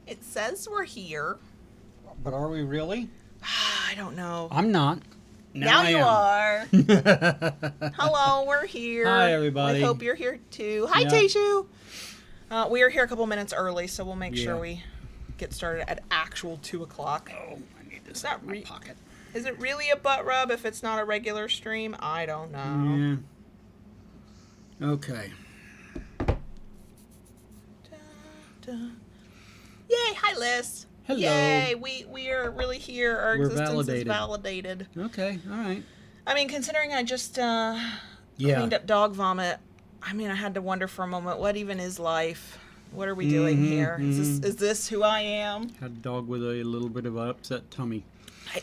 It says we're here. But are we really? I don't know. I'm not. Now I you am. are. Hello, we're here. Hi, everybody. I hope you're here too. Hi, Yeah. Taishu. We are here a couple minutes early, so we'll make sure Yeah. we get started at actual 2 o'clock. Oh, I need this That in my pocket. Is it really a butt rub if it's not a regular stream? I don't know. Yeah. Okay. Yay, hi Liz. Hello. Yay, we are really here. Our We're existence is validated. Okay, all right. I mean, considering I just Yeah. cleaned up dog vomit, I mean, I had to wonder for a moment, what even is life? What are we doing here? Is this who I am? Had a dog with a little bit of an upset tummy.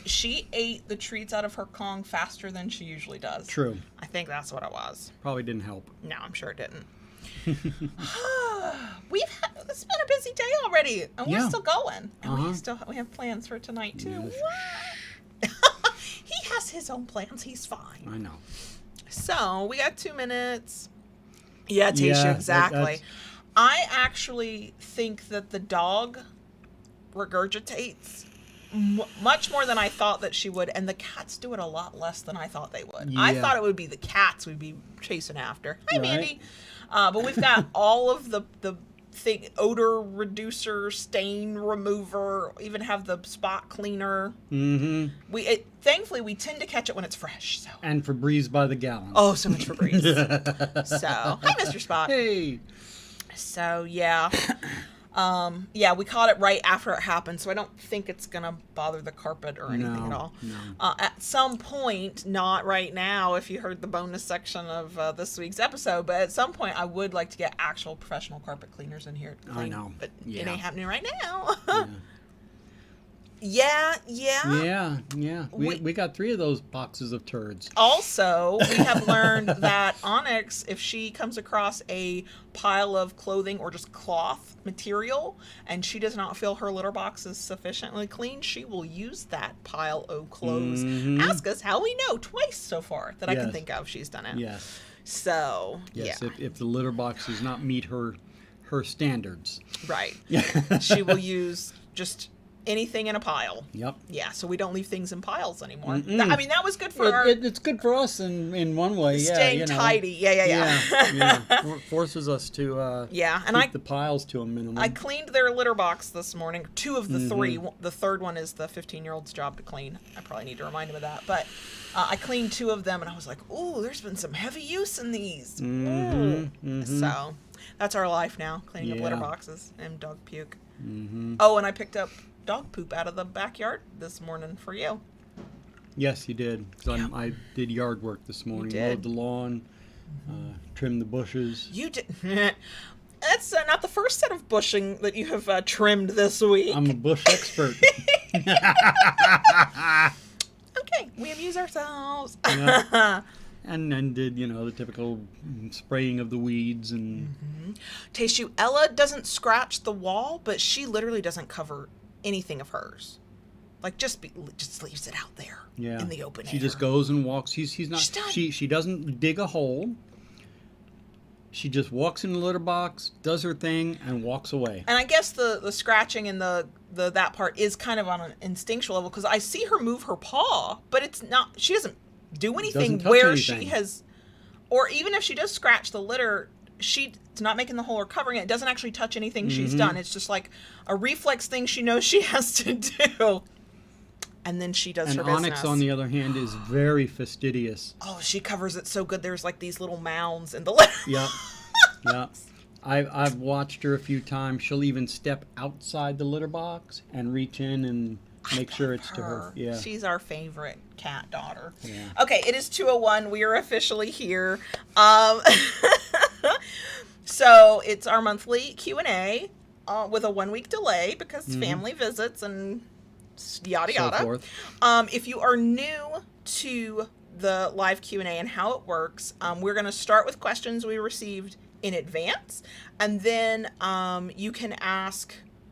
She ate the treats out of her Kong faster than she usually does. True. I think that's what it was. Probably didn't help. No, I'm sure it didn't. It's been a busy day already, and we're Yeah. still going. And Uh-huh. we have plans for tonight too. Yes. He has his own plans. He's fine. I know. So we got 2 minutes. Yeah, Taisha, Yeah, exactly. that's- I actually think that the dog regurgitates much more than I thought that she would, and the cats do it a lot less than I thought they would. I Yeah. thought it would be the cats we'd be chasing after. Hi, Right. Mandy. But we've got all of the thing, odor reducer, stain remover, even have the spot cleaner. Mm-hmm. Thankfully we tend to catch it when it's fresh. So. And Febreze by the gallon. Oh, so much Febreze. So, hi, Mr. Spot. Hey. So, yeah. Yeah, we caught it right after it happened, so I don't think it's going to bother the carpet or anything at all. No. At some point, not right now, if you heard the bonus section of this week's episode, but at some point, I would like to get actual professional carpet cleaners in here to clean. I know. But it Yeah. ain't happening right now. Yeah. Yeah. Yeah. We got 3 of those boxes of turds. Also, we have learned that Onyx, if she comes across a pile of clothing or just cloth material, and she does not feel her litter box is sufficiently clean, she will use that pile of clothes. Ask us how we know. Twice so far that I can Yes. think of she's done it. Yes. So, Yes. yeah. If the litter box does not meet her standards. Right. She will use just anything in a pile. Yep. Yeah, so we don't leave things in piles anymore. Mm-mm. I mean, that was good for our It's good for us in one way. staying yeah, tidy. Yeah. Yeah. Forces us to Yeah, and keep the piles to a minimum. I cleaned their litter box this morning. 2 of the 3. The third one is the 15-year-old's job to clean. I probably need to remind him of that. But I cleaned 2 of them, and I was like, ooh, there's been some heavy use in these. So that's our life now, cleaning up litter Yeah. boxes and dog puke. Oh, and I picked up dog poop out of the backyard this morning for you. Yes, you did. 'Cause I did yard work this morning. did. Mowed the lawn, trimmed the bushes. You did. That's not the first set of bushing that you have trimmed this week. I'm a bush expert. Okay, we amuse ourselves. Yeah. And then did, the typical spraying of the weeds and... Taishu, Ella doesn't scratch the wall, but she literally doesn't cover anything of hers. Like, just leaves it out there in the open air. She just goes and walks. She's not. She's done. She doesn't dig a hole. She just walks in the litter box, does her thing, and walks away. And I guess the scratching and the that part is kind of on an instinctual level, because I see her move her paw, but it's not. She doesn't do anything Doesn't touch where anything. she has, or even if she does scratch the litter, she's not making the hole or covering it. It doesn't actually touch anything she's done. It's just like a reflex thing she knows she has to do. And then she does her business. And Onyx, on the other hand, is very fastidious. Oh, she covers it so good. There's like these little mounds in the litter. Yeah, yeah. I've watched her a few times. She'll even step outside the litter box and reach in and make sure it's to her. Yeah. She's our favorite cat daughter. Yeah. Okay, it is 2:01. We are officially here. So it's our monthly Q&A with a 1-week delay because family visits and yada yada. So forth. If you are new to the live Q&A and how it works, we're going to start with questions we received in advance, and then you can ask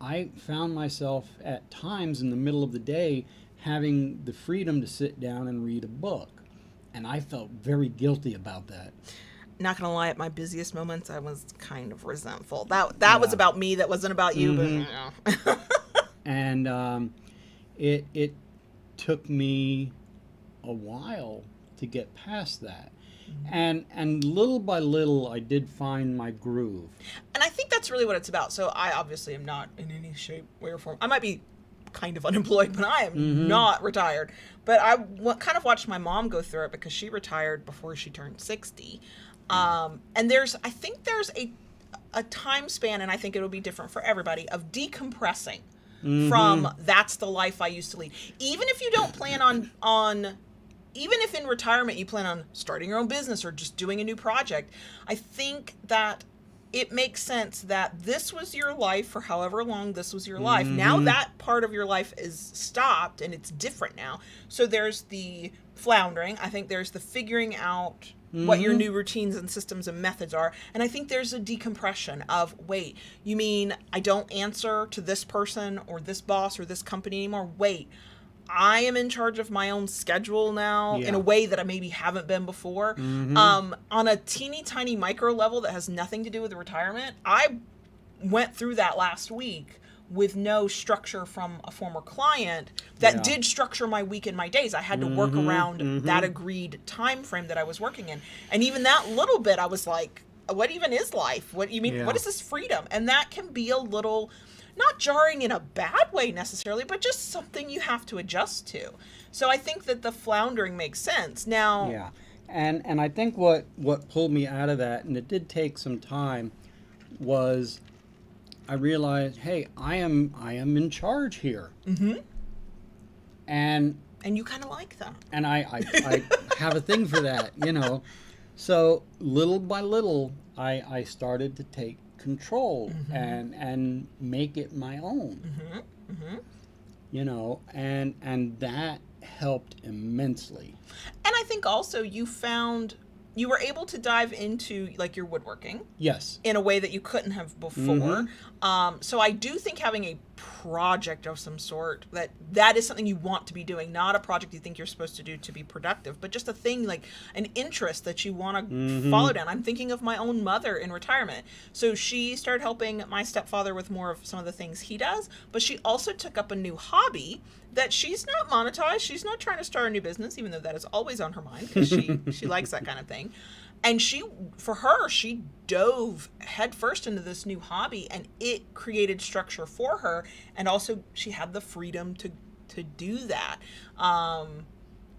I found myself at times in the middle of the day having the freedom to sit down and read a book. And I felt very guilty about that. Not gonna lie, at my busiest moments, I was kind of resentful. That was Yeah. about me. That wasn't about you. But And it took me a while to get past that. And little by little, I did find my groove. And I think that's really what it's about. So I obviously am not in any shape, way, or form. I might be kind of unemployed, but I am not retired. But I kind of watched my mom go through it because she retired before she turned 60. And I think there's a time span, and I think it'll be different for everybody, of decompressing from that's the life I used to lead. Even if you don't plan on even if in retirement you plan on starting your own business or just doing a new project, I think that it makes sense that this was your life for however long this was your life. Now that part of your life is stopped and it's different now. So there's the floundering. I think there's the figuring out what your new routines and systems and methods are. And I think there's a decompression of, wait, you mean I don't answer to this person or this boss or this company anymore? Wait, I am in charge of my own schedule now in a way that I maybe haven't been before. On a teeny tiny micro level that has nothing to do with the retirement, I went through that last week with no structure from a former client that did structure my week and my days. I had to work around that agreed time frame that I was working in. And even that little bit, I was like, what even is life? What you mean? What is this freedom? And that can be a little, not jarring in a bad way necessarily, but just something you have to adjust to. So I think that the floundering makes sense. Now, Yeah. And I think what pulled me out of that, and it did take some time, was I realized, hey, I am in charge here. And you kind of like that. And I have a thing for that, you know. So little by little, I started to take control and make it my own. You know, and that helped immensely. And I think also you were able to dive into like your woodworking. Yes. In a way that you couldn't have before. So I do think having a project of some sort, that is something you want to be doing, not a project you think you're supposed to do to be productive, but just a thing, like an interest that you want to follow down. I'm thinking of my own mother in retirement. So she started helping my stepfather with more of some of the things he does, but she also took up a new hobby that she's not monetized. She's not trying to start a new business, even though that is always on her mind because she likes that kind of thing. And she dove headfirst into this new hobby, and it created structure for her. And also she had the freedom to do that.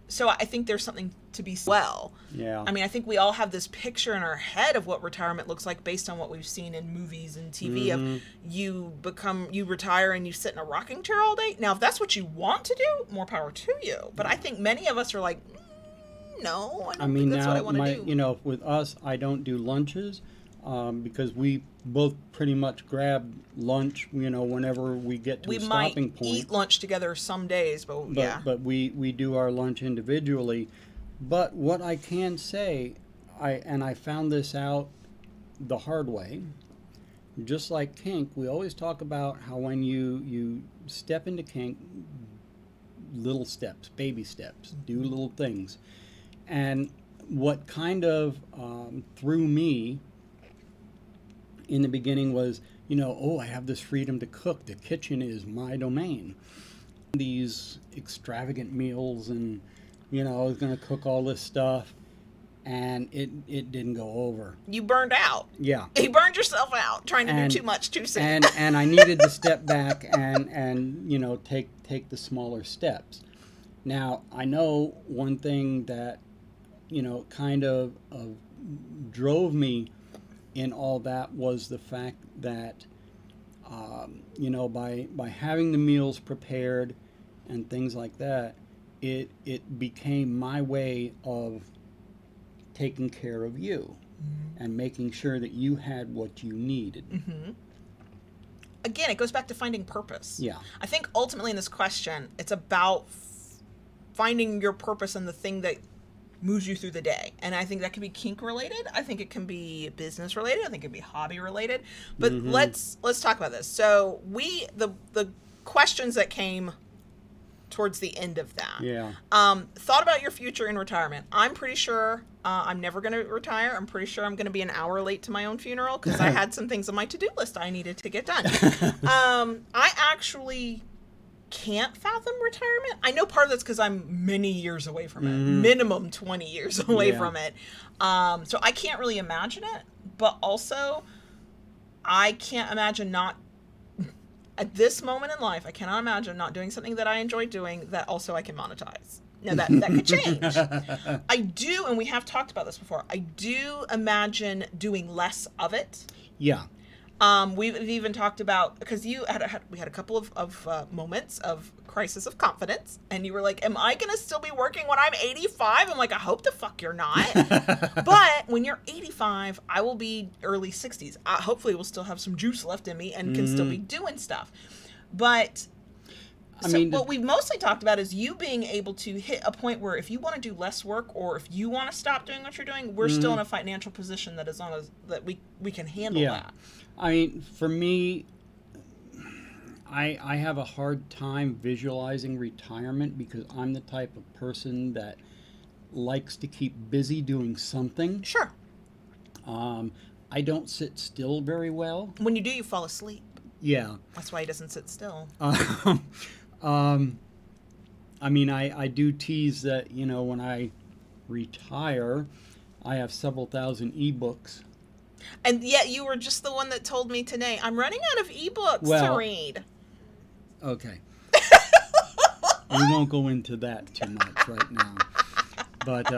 So I think there's something to be well. Yeah. I mean, I think we all have this picture in our head of what retirement looks like based on what we've seen in movies and TV of you retire and you sit in a rocking chair all day. Now, if that's what you want to do, more power to you. But I think many of us are like, no, I don't think that's what I want to do. You know, with us, I don't do lunches because we both pretty much grab lunch, you know, whenever we get to a stopping point. We might eat lunch together some days, but yeah. But we do our lunch individually. But what I can say, I found this out the hard way, just like kink, we always talk about how when you step into kink, little steps, baby steps, do little things. And what kind of threw me in the beginning was, you know, oh, I have this freedom to cook. The kitchen is my domain. These extravagant meals and, you know, I was going to cook all this stuff, and it didn't go over. You burned out. Yeah. You burned yourself out trying to do too much too soon. And I needed to step back and you know, take the smaller steps. Now, I know one thing that, you know, kind of drove me in all that was the fact that, you know, by having the meals prepared and things like that, it became my way of taking care of you and making sure that you had what you needed. Again, it goes back to finding purpose. Yeah. I think ultimately in this question, it's about finding your purpose and the thing that moves you through the day. And I think that can be kink related. I think it can be business related. I think it can be hobby related. But let's talk about this. So the questions that came towards the end of that. Yeah. Thought about your future in retirement. I'm pretty sure I'm never going to retire. I'm pretty sure I'm going to be an hour late to my own funeral because I had some things on my to-do list I needed to get done. I actually can't fathom retirement. I know part of that's because I'm many years away from it, minimum 20 years away from it. So I can't really imagine it, but also I can't imagine not, at this moment in life, I cannot imagine not doing something that I enjoy doing that also I can monetize. Now that could change. I do, and we have talked about this before, I do imagine doing less of it. Yeah. We've even talked about, because we had a couple of moments of crisis of confidence, and you were like, am I going to still be working when I'm 85? I'm like, I hope the fuck you're not. But when you're 85, I will be early 60s. Hopefully we'll still have some juice left in me and can still be doing stuff. But what we've mostly talked about is you being able to hit a point where if you want to do less work or if you want to stop doing what you're doing, we're still in a financial position that is on us, that we can handle that. I mean, for me, I have a hard time visualizing retirement because I'm the type of person that likes to keep busy doing something. Sure. I don't sit still very well. When you do, you fall asleep. Yeah. That's why he doesn't sit still. I mean, I do tease that, when I retire, I have several thousand ebooks. And yet you were just the one that told me today, I'm running out of ebooks to read. Okay. We won't go into that too much right now. But,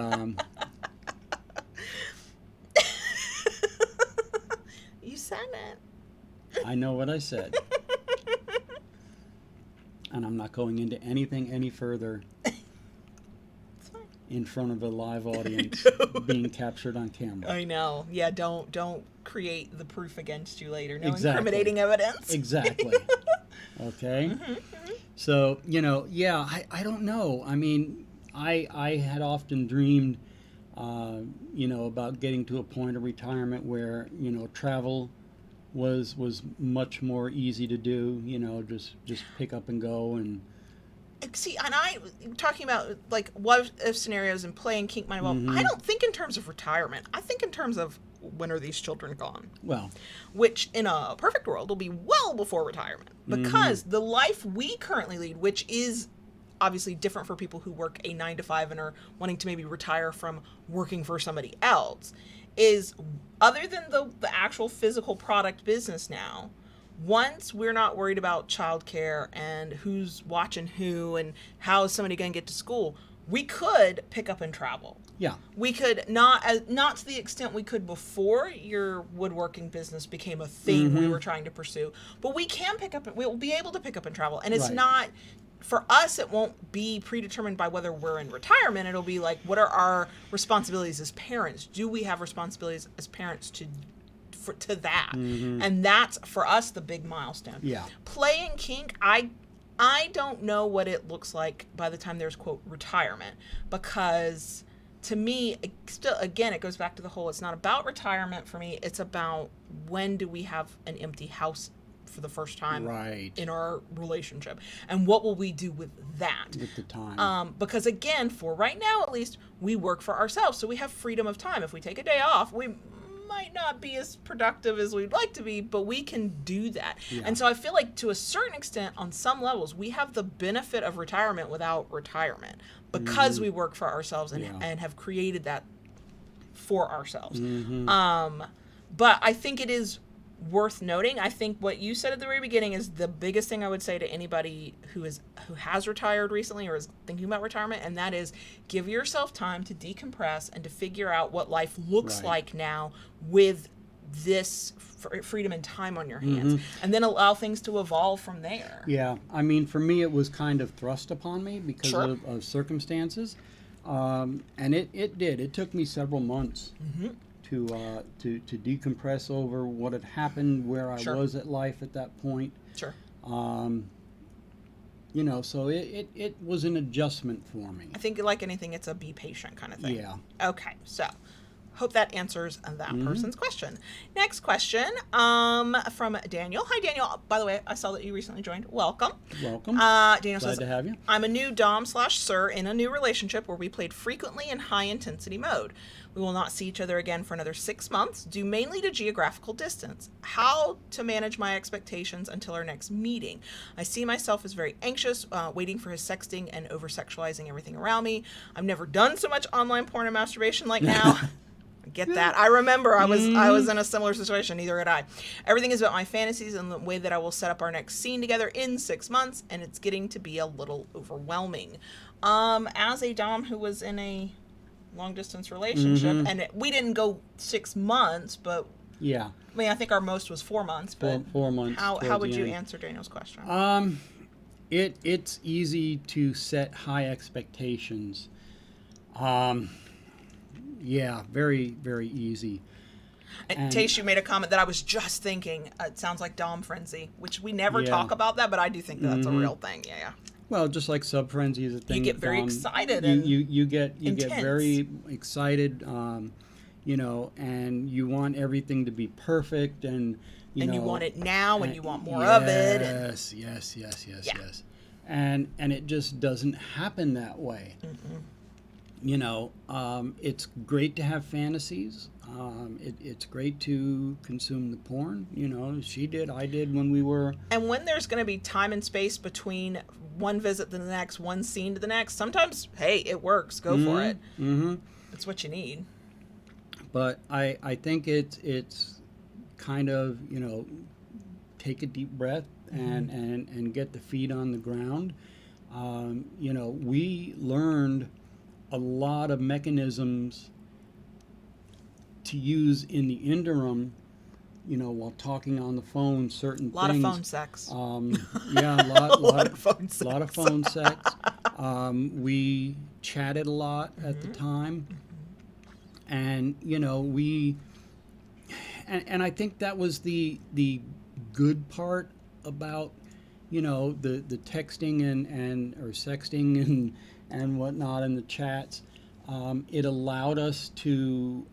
you said it. I know what I said. And I'm not going into anything any further in front of a live audience being captured on camera. I know. Yeah, don't create the proof against you later. No Exactly. incriminating evidence. Exactly. Okay? So, I don't know. I mean, I had often dreamed, about getting to a point of retirement where, travel was much more easy to do, just pick up and go. And see, and I talking about like what if scenarios and playing kink my mom. I don't think in terms of retirement. I think in terms of when are these children gone? Well, which in a perfect world will be well before retirement, because the life we currently lead, which is obviously different for people who work a 9-to-5 and are wanting to maybe retire from working for somebody else, is other than the actual physical product business now, once we're not worried about childcare and who's watching who and how is somebody going to get to school, we could pick up and travel. Yeah. We could not to the extent we could before your woodworking business became a thing we were trying to pursue, but we can we'll be able to pick up and travel. And it's not, for us, it won't be predetermined by whether we're in retirement. It'll be like, what are our responsibilities as parents? Do we have responsibilities as parents to that? And that's, for us, the big milestone. Yeah. Playing kink, I don't know what it looks like by the time there's, quote, retirement, because to me, it goes back to the whole, it's not about retirement for me. It's about when do we have an empty house for the first time in our relationship, and what will we do with that with the time? Because again, for right now at least, we work for ourselves, so we have freedom of time. If we take a day off, we might not be as productive as we'd like to be, but we can do that. And so I feel like to a certain extent, on some levels, we have the benefit of retirement without retirement, because we work for ourselves and have created that for ourselves. But I think it is worth noting. I think what you said at the very beginning is the biggest thing I would say to anybody who has retired recently or is thinking about retirement, and that is give yourself time to decompress and to figure out what life looks like now with this freedom and time on your hands, and then allow things to evolve from there. Yeah, I mean, for me, it was kind of thrust upon me because of circumstances, and it did. It took me several months to decompress over what had happened, where I was at life at that point. So it was an adjustment for me. I think, like anything, it's a be patient kind of thing. Yeah. Okay, so hope that answers that person's question. Next question from Daniel. Hi, Daniel. By the way, I saw that you recently joined. Welcome. Welcome. Daniel Glad says, to have you. I'm a new Dom/Sir in a new relationship where we played frequently in high intensity mode. We will not see each other again for another 6 months, due mainly to geographical distance. How to manage my expectations until our next meeting? I see myself as very anxious, waiting for his sexting and over-sexualizing everything around me. I've never done so much online porn and masturbation like now. Get that. I remember I was in a similar situation. Neither had I. Everything is about my fantasies and the way that I will set up our next scene together in 6 months, and it's getting to be a little overwhelming. As a Dom who was in a long distance relationship, and we didn't go 6 months, but yeah, I mean, I think our most was 4 months. But 4 months. How would you answer Daniel's question? It's easy to set high expectations. Yeah, very, very easy. And Tace, you made a comment that I was just thinking. It sounds like Dom frenzy, which we never talk about that, but I do think that's a real thing. Yeah. Well, just like sub frenzy is a thing. You get very excited. You get intense. very excited, and you want everything to be perfect, and you want it now, and you want more of it. Yes. And it just doesn't happen that way. It's great to have fantasies. It's great to consume the porn. She did, I did when we were. And when there's going to be time and space between one visit to the next, one scene to the next, sometimes, hey, it works. Go for it. It's what you need. But I think it's kind of, take a deep breath and get the feet on the ground. We learned a lot of mechanisms to use in the interim, while talking on the phone, certain things. A lot of phone sex. Yeah, a lot of phone sex. A lot of phone sex. We chatted a lot at the time. And, and I think that was the good part about, the texting or sexting and whatnot in the chats. It allowed us to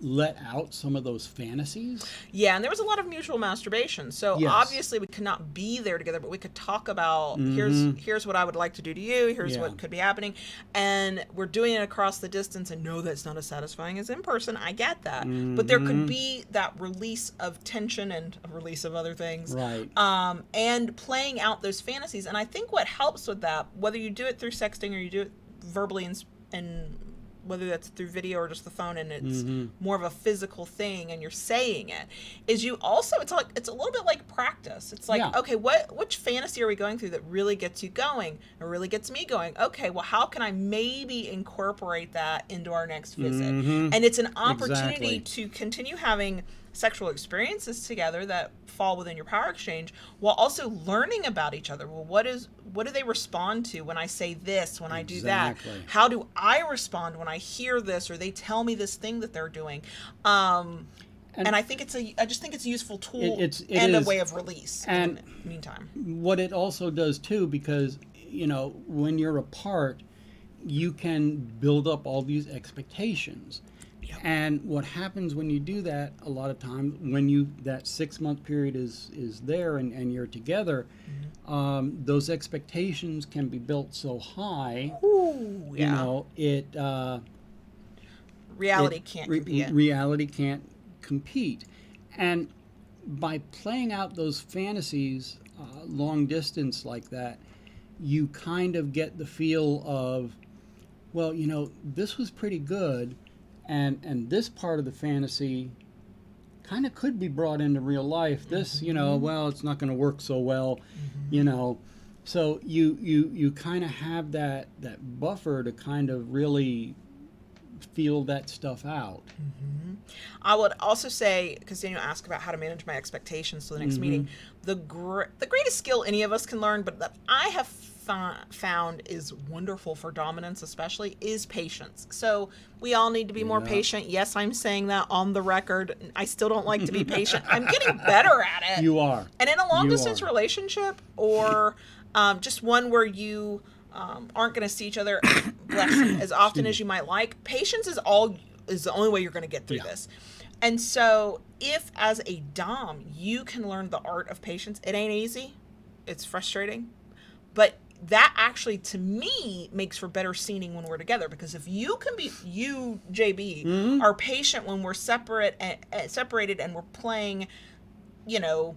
let out some of those fantasies. Yeah, and there was a lot of mutual masturbation. So Yes. obviously we could not be there together, but we could talk about here's what I would like to do to you, here's what could be happening. And we're doing it across the distance, and no, that's not as satisfying as in person. I get that. But there could be that release of tension and a release of other things. Right. And playing out those fantasies. And I think what helps with that, whether you do it through sexting or you do it verbally and whether that's through video or just the phone, and it's more of a physical thing and you're saying it, is you also, it's a little bit like practice. It's like, okay, which fantasy are we going through that really gets you going or really gets me going? Okay, well, how can I maybe incorporate that into our next visit? And it's an opportunity to continue having sexual experiences together that fall within your power exchange, while also learning about each other. Well, what do they respond to when I say this, when I do that? How do I respond when I hear this, or they tell me this thing that they're doing? And I think I just think it's a useful tool and a way of release in the meantime. What it also does too, because when you're apart, you can build up all these expectations. Yep. And what happens when you do that, a lot of times, when that 6 month period is there and you're together, those expectations can be built so high. Ooh, yeah. Reality can't compete. Reality can't compete. And by playing out those fantasies long distance like that, you kind of get the feel of, well, this was pretty good. And this part of the fantasy kind of could be brought into real life. This, well, it's not going to work so well, So you kind of have that buffer to kind of really feel that stuff out. I would also say, because Daniel asked about how to manage my expectations for the next meeting, the greatest skill any of us can learn, but that I have found is wonderful for dominance especially, is patience. So we all need to be more patient. Yes, I'm saying that on the record. I still don't like to be patient. I'm getting better at it. You are. And in a long distance relationship or just one where you aren't going to see each other bless you, as often as you might like. Patience is the only way you're going to get through this. And so if as a dom you can learn the art of patience, it ain't easy, it's frustrating, but that actually to me makes for better scening when we're together, because if you can be, you JB are patient when we're separated and we're playing, you know,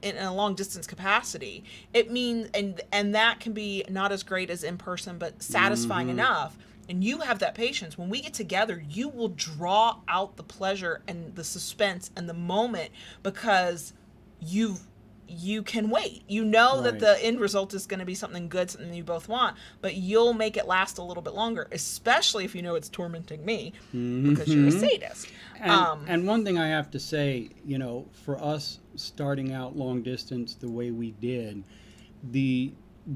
in a long distance capacity, it means, and that can be not as great as in person, but satisfying enough. And you have that patience. When we get together, you will draw out the pleasure and the suspense and the moment, because you can wait. You know that the end result is going to be something good, something you both want, but you'll make it last a little bit longer, especially if you know it's tormenting me because you're a sadist. And one thing I have to say, you know, for us starting out long distance the way we did,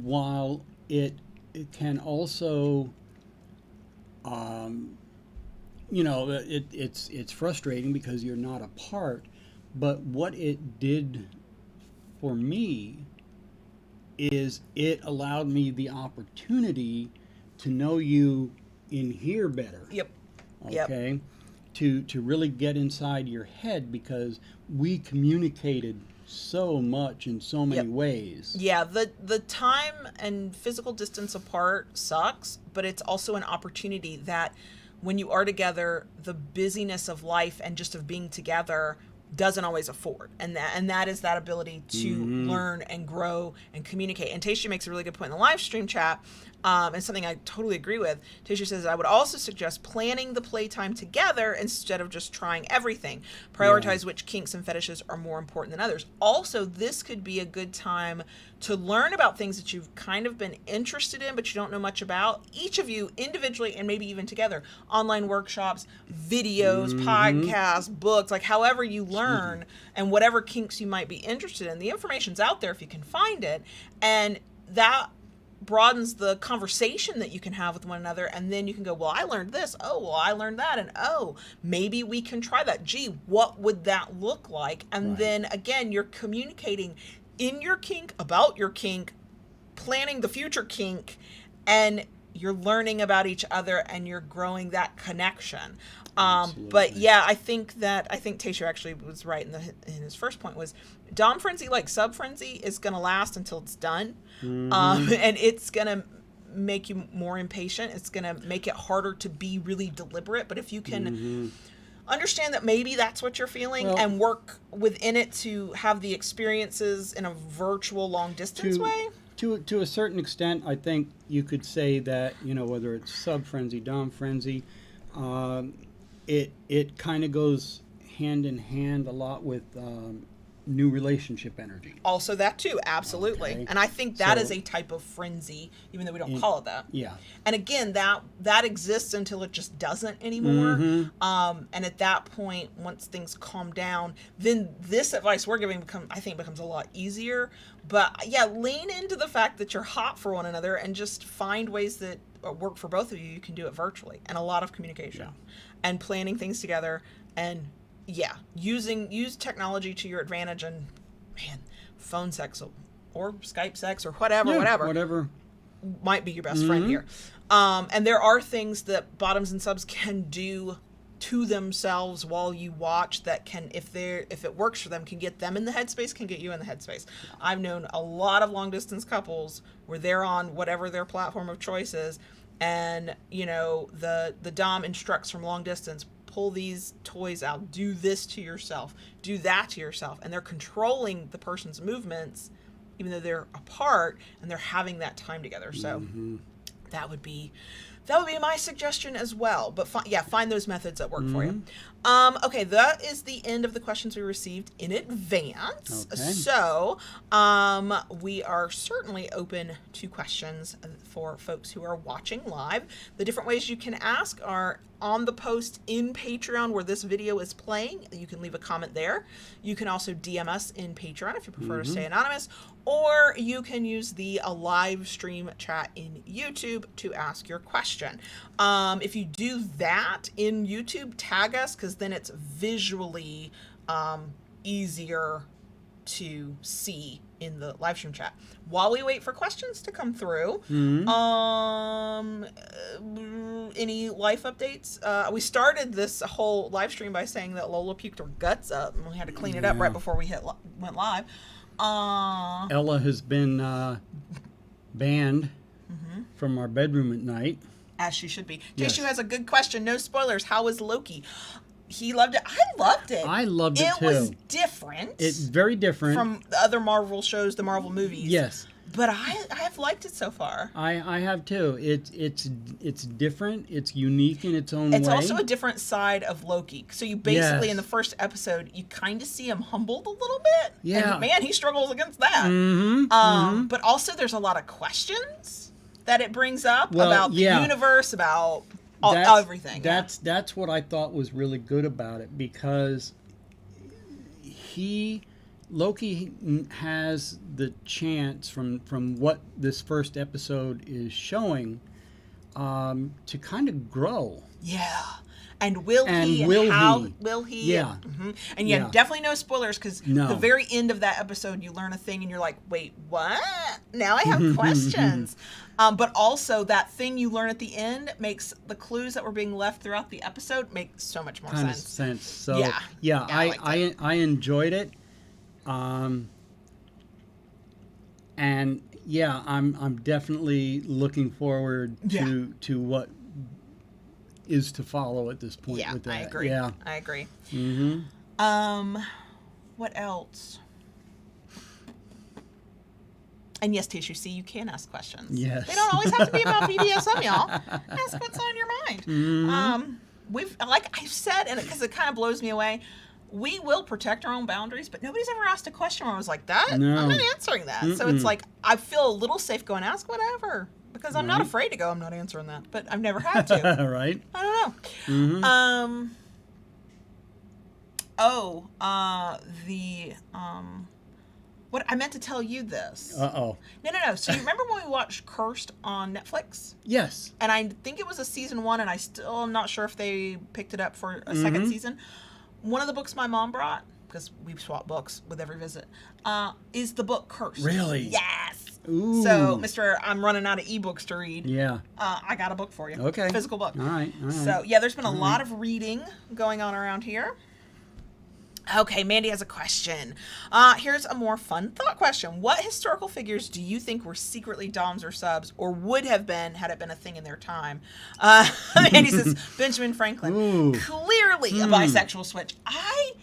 while it can also, you know, it's frustrating because you're not apart, but what it did for me is it allowed me the opportunity to know you in here better. Okay. To really get inside your head, because we communicated so much in so many ways. Yeah, the time and physical distance apart sucks, but it's also an opportunity that when you are together, the busyness of life and just of being together doesn't always afford, and that is that ability to learn and grow and communicate. And Taysha makes a really good point in the live stream chat, and something I totally agree with. Taysha says, I would also suggest planning the playtime together instead of just trying everything. Prioritize which kinks and fetishes are more important than others. Also, this could be a good time to learn about things that you've kind of been interested in but you don't know much about, each of you individually and maybe even together. Online workshops, videos, podcasts, books, like however you learn, and whatever kinks you might be interested in. The information's out there if you can find it, and that broadens the conversation that you can have with one another. And then you can go, well, I learned this, oh, well, I learned that, and oh, maybe we can try that. Gee, what would that look like? And then again, you're communicating in your kink, about your kink, planning the future kink, and you're learning about each other and you're growing that connection. But yeah, I think Taysha actually was right in his first point, was dom frenzy, like sub frenzy, is going to last until it's done. And it's going to make you more impatient. It's going to make it harder to be really deliberate. But if you can understand that maybe that's what you're feeling, and work within it to have the experiences in a virtual long distance way. To a certain extent, I think you could say that, you know, whether it's sub frenzy, dom frenzy, it kind of goes hand in hand a lot with new relationship energy. Also that too, absolutely. Okay. And I think that is a type of frenzy, even though we don't call it that. Yeah. And again, that exists until it just doesn't anymore. And at that point, once things calm down, then this advice we're giving becomes a lot easier. But yeah, lean into the fact that you're hot for one another and just find ways that work for both of you. You can do it virtually, and a lot of communication and planning things together, and use technology to your advantage. And man, phone sex or Skype sex or whatever might be your best friend here. And there are things that bottoms and subs can do to themselves while you watch that can, if it works for them, can get them in the headspace, can get you in the headspace. I've known a lot of long distance couples where they're on whatever their platform of choice is, and you know, the dom instructs from long distance, pull these toys out, do this to yourself, do that to yourself, and they're controlling the person's movements even though they're apart, and they're having that time together. So that would be my suggestion as well. But find those methods that work for you. Okay, that is the end of the questions we received in advance. Okay. So we are certainly open to questions for folks who are watching live. The different ways you can ask are on the post in Patreon where this video is playing. You can leave a comment there. You can also DM us in Patreon if you prefer to stay anonymous, or you can use the live stream chat in YouTube to ask your question. If you do that in YouTube, tag us, because then it's visually easier to see in the live stream chat. While we wait for questions to come through, any life updates? We started this whole live stream by saying that Lola puked her guts up, and we had to clean it up right before we went live. Ella has been banned from our bedroom at night. As she should be. Yes. Tishu has a good question. No spoilers. How was Loki? He loved it. I loved it. I loved it too. It was different. It's very different from the other Marvel shows, the Marvel movies. Yes. But I have liked it so far. I have too. It's different. It's unique in its own way. It's also a different side of Loki. So you basically, Yes. in the first episode, you kind of see him humbled a little bit. Yeah. And man, he struggles against that. But also there's a lot of questions that it brings up about the universe, about everything. That's what I thought was really good about it, because Loki has the chance from what this first episode is showing to kind of grow. Yeah. And will he? Yeah. And definitely no spoilers, because the very end of that episode, you learn a thing and you're like, wait, what? Now I have questions. But also that thing you learn at the end makes the clues that were being left throughout the episode make so much more sense. So I enjoyed it. And yeah, I'm definitely looking forward to what is to follow at this point with that. I agree. Yeah, I agree. What else? And yes, Tishu, see, you can ask questions. Yes. They don't always have to be about BDSM, y'all. Ask what's on your mind. We've, like I've said, and because it kind of blows me away, we will protect our own boundaries, but nobody's ever asked a question where I was like, I'm not answering that. So it's like, I feel a little safe going, ask whatever. Because I'm not afraid to go, I'm not answering that. But I've never had to. Right. I don't know. What I meant to tell you this. Uh-oh. No. So you remember when we watched Cursed on Netflix? Yes. And I think it was a season 1, and I still am not sure if they picked it up for a second season. One of the books my mom brought, because we swap books with every visit, is the book Cursed. Really? Yes. Ooh. So, I'm running out of ebooks to read. Yeah. I got a book for you. Okay. Physical book. All right. So, there's been a lot of reading going on around here. Okay, Mandy has a question. Here's a more fun thought question. What historical figures do you think were secretly doms or subs, or would have been had it been a thing in their time? Mandy says Benjamin Franklin. Ooh. Clearly a bisexual switch. I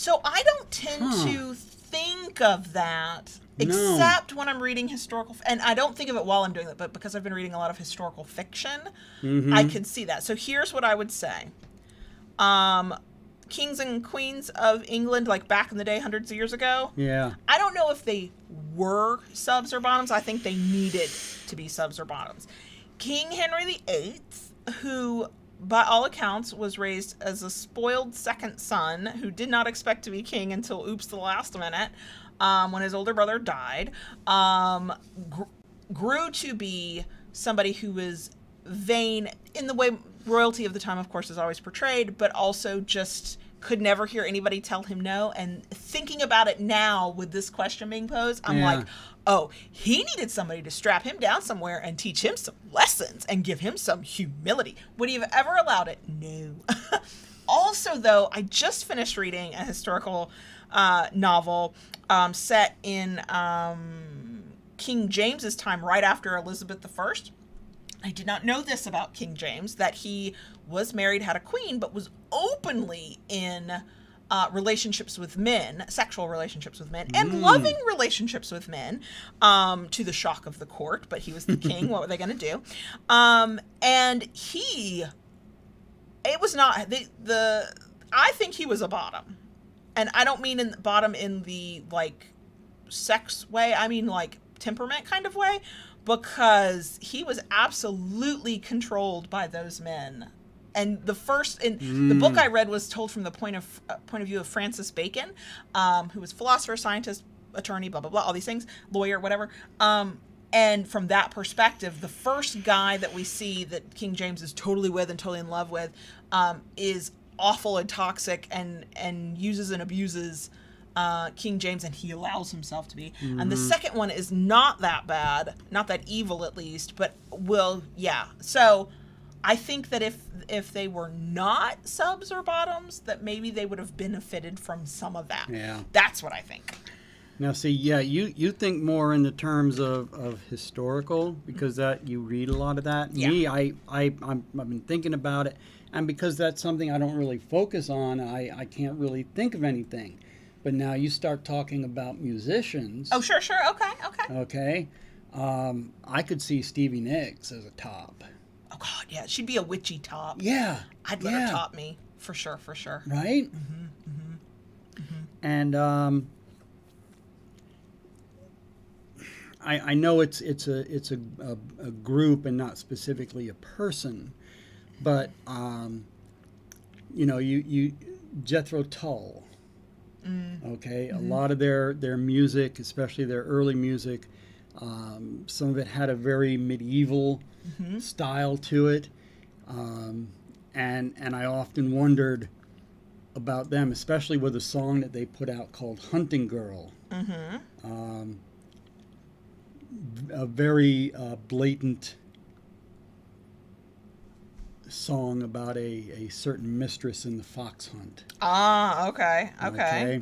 don't tend to think of that, except when I'm reading historical, and I don't think of it while I'm doing it, but because I've been reading a lot of historical fiction, I could see that. So here's what I would say. Kings and queens of England, like back in the day, hundreds of years ago. Yeah. I don't know if they were subs or bottoms. I think they needed to be subs or bottoms. King Henry VIII, who by all accounts was raised as a spoiled second son who did not expect to be king until the last minute, when his older brother died, grew to be somebody who was vain in the way royalty of the time, of course, is always portrayed, but also just could never hear anybody tell him no. And thinking about it now with this question being posed, I'm like, oh, he needed somebody to strap him down somewhere and teach him some lessons and give him some humility. Would he have ever allowed it? No. Also, though, I just finished reading a historical novel set in King James's time, right after Elizabeth I. I did not know this about King James, that he was married, had a queen, but was openly in relationships with men, sexual relationships with men, and loving relationships with men, to the shock of the court, but he was the king. What were they going to do? And it was not, I think he was a bottom. And I don't mean bottom in the, like, sex way. I mean, like, temperament kind of way. Because he was absolutely controlled by those men. And the book I read was told from the point of view of Francis Bacon, who was philosopher, scientist, attorney, blah, blah, blah, all these things, lawyer, whatever. And from that perspective, the first guy that we see that King James is totally with and totally in love with is awful and toxic and uses and abuses King James, and he allows himself to be. And the second one is not that bad, not that evil at least, but So I think that if they were not subs or bottoms, that maybe they would have benefited from some of that. Yeah. That's what I think. Now, see, you think more in the terms of historical, because that you read a lot of that. Yeah. Me, I've been thinking about it, and because that's something I don't really focus on, I can't really think of anything. But now you start talking about musicians. Oh, sure. Okay. Okay. I could see Stevie Nicks as a top. Oh, God, yeah. She'd be a witchy top. Yeah. I'd let her top me. For sure. Right? And I know it's a group and not specifically a person, but you Jethro Tull. Okay, a lot of their music, especially their early music, some of it had a very medieval style to it, and I often wondered about them, especially with a song that they put out called "Hunting Girl." A very blatant song about a certain mistress in the fox hunt. Ah, okay.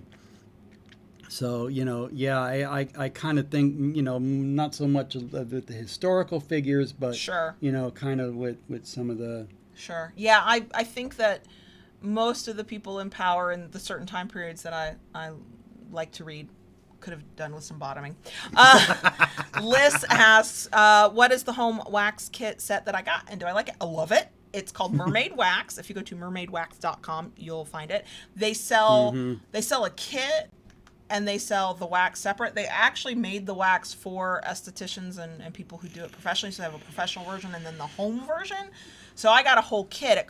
So, I kind of think, not so much of the historical figures, but, Sure. Kind of with some of the... Sure. Yeah, I think that most of the people in power in the certain time periods that I like to read could have done with some bottoming. Liz asks, what is the home wax kit set that I got, and do I like it? I love it. It's called Mermaid Wax. If you go to mermaidwax.com, you'll find it. They sell a kit, and they sell the wax separate. They actually made the wax for estheticians and people who do it professionally. So they have a professional version and then the home version. So I got a whole kit. I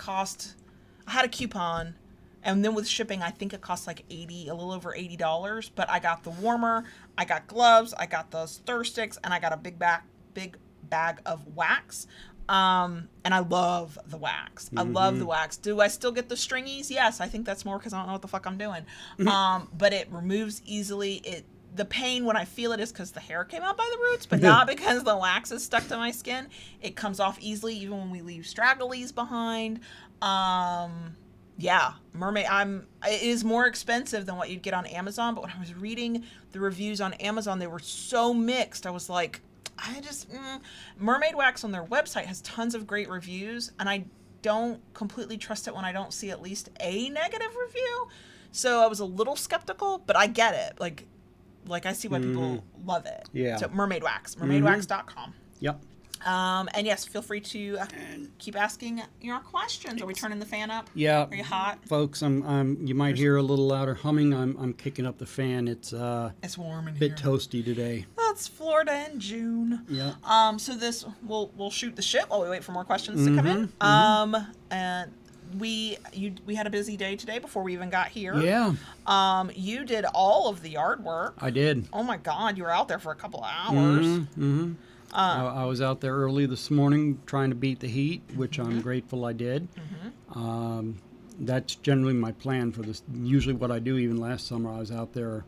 had a coupon, and then with shipping, I think it cost like a little over $80. But I got the warmer, I got gloves, I got the stir sticks, and I got a big bag of wax. And I love the wax. I love the wax. Do I still get the stringies? Yes, I think that's more because I don't know what the fuck I'm doing. But it removes easily. The pain when I feel it is because the hair came out by the roots, but not because the wax is stuck to my skin. It comes off easily even when we leave stragglies behind. Mermaid. It is more expensive than what you'd get on Amazon, but when I was reading the reviews on Amazon, they were so mixed. I was like, Mermaid Wax on their website has tons of great reviews, and I don't completely trust it when I don't see at least a negative review. So I was a little skeptical, but I get it. Like I see why people love it. Yeah. So Mermaid Wax, mermaidwax.com. Yep. And yes, feel free to keep asking your questions. Are we turning the fan up? Yeah. Are you hot? Folks, you might hear a little louder humming. I'm kicking up the fan. It's warm in a bit here. toasty today. It's Florida in June. Yeah. So this we'll shoot the shit while we wait for more questions to come in. And we had a busy day today before we even got here. Yeah. You did all of the yard work. I did. Oh my God, you were out there for a couple of hours. I was out there early this morning trying to beat the heat, which I'm grateful I did. That's generally my plan for this. Usually what I do, even last summer, I was out there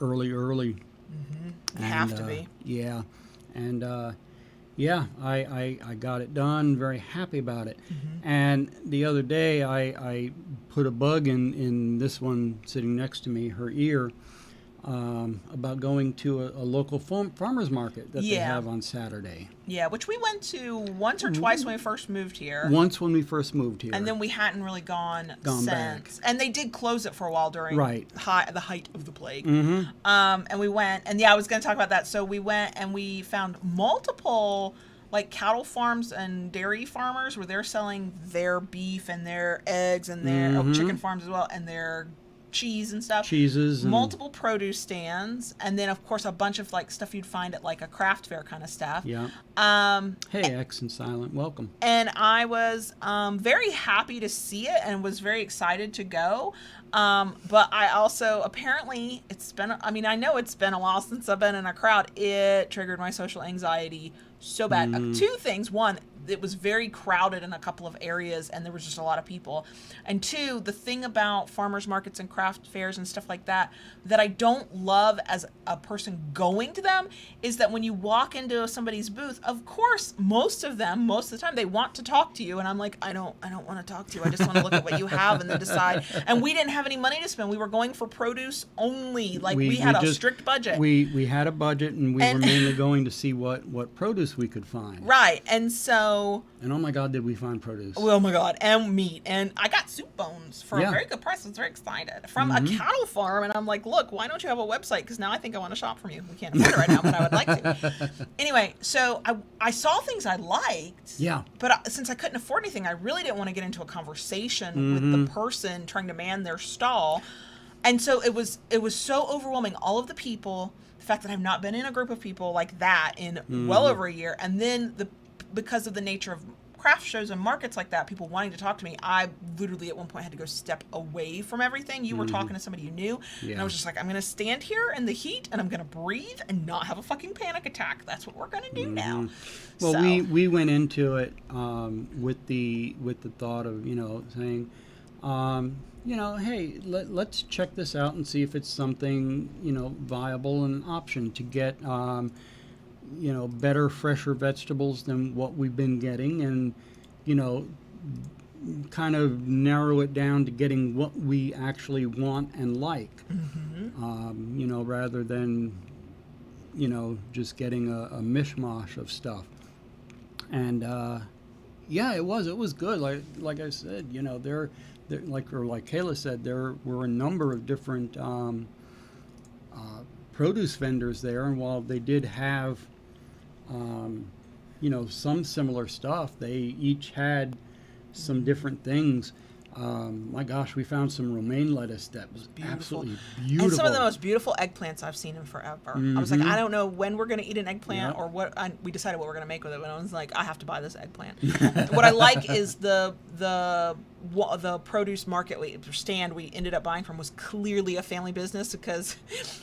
early. You have to be. Yeah. And I got it done. Very happy about it. And the other day I put a bug in this one sitting next to me, her ear, about going to a local farmer's market that they have on Saturday. Yeah, which we went to once or twice when we first moved here. Once when we first moved here. And then we hadn't really gone since. Back. And they did close it for a while during the height of the plague. And we went, and I was going to talk about that. So we went and we found multiple like cattle farms and dairy farmers where they're selling their beef and their eggs and their chicken farms as well, and their cheese and stuff. Cheeses. Multiple produce stands, and then of course a bunch of like stuff you'd find at like a craft fair kind of stuff. Yeah. Hey, X and Silent, welcome. And I was very happy to see it and was very excited to go. But I also, apparently, I know it's been a while since I've been in a crowd. It triggered my social anxiety so bad. Two things. One, it was very crowded in a couple of areas, and there was just a lot of people. And two, the thing about farmers markets and craft fairs and stuff like that I don't love as a person going to them is that when you walk into somebody's booth, of course, most of the time, they want to talk to you, and I'm like, I don't want to talk to you. I just want to look at what you have and then decide. And we didn't have any money to spend. We were going for produce only. Like we had a strict budget. We had a budget, and we were mainly going to see what produce we could find. Right, and so. And oh my God, did we find produce? Oh my God, and meat, and I got soup bones for a very good price. I was very excited from a cattle farm, and I'm like, look, why don't you have a website? Because now I think I want to shop from you. We can't afford it right now, but I would like to. Anyway, so I saw things I liked. Yeah. But since I couldn't afford anything, I really didn't want to get into a conversation with the person trying to man their stall, and so it was so overwhelming. All of the people, the fact that I've not been in a group of people like that in well over a year, and then because of the nature of craft shows and markets like that, people wanting to talk to me, I literally at one point had to go step away from everything. You were talking to somebody you knew, and I was just like, I'm going to stand here in the heat, and I'm going to breathe and not have a fucking panic attack. That's what we're going to do now. Well, so. we went into it with the thought of, saying, hey, let's check this out and see if it's something, viable and an option to get, better, fresher vegetables than what we've been getting, and, kind of narrow it down to getting what we actually want and like, rather than, just getting a mishmash of stuff. And, it was good. Like I said, there like Kayla said, there were a number of different produce vendors there, and while they did have some similar stuff, they each had some different things. My gosh, we found some romaine lettuce that was absolutely beautiful. And some of the most beautiful eggplants I've seen in forever. I was like, I don't know when we're going to eat an eggplant or what. We decided what we're going to make with it, but I was like, I have to buy this eggplant. What I like is the produce market stand we ended up buying from was clearly a family business, because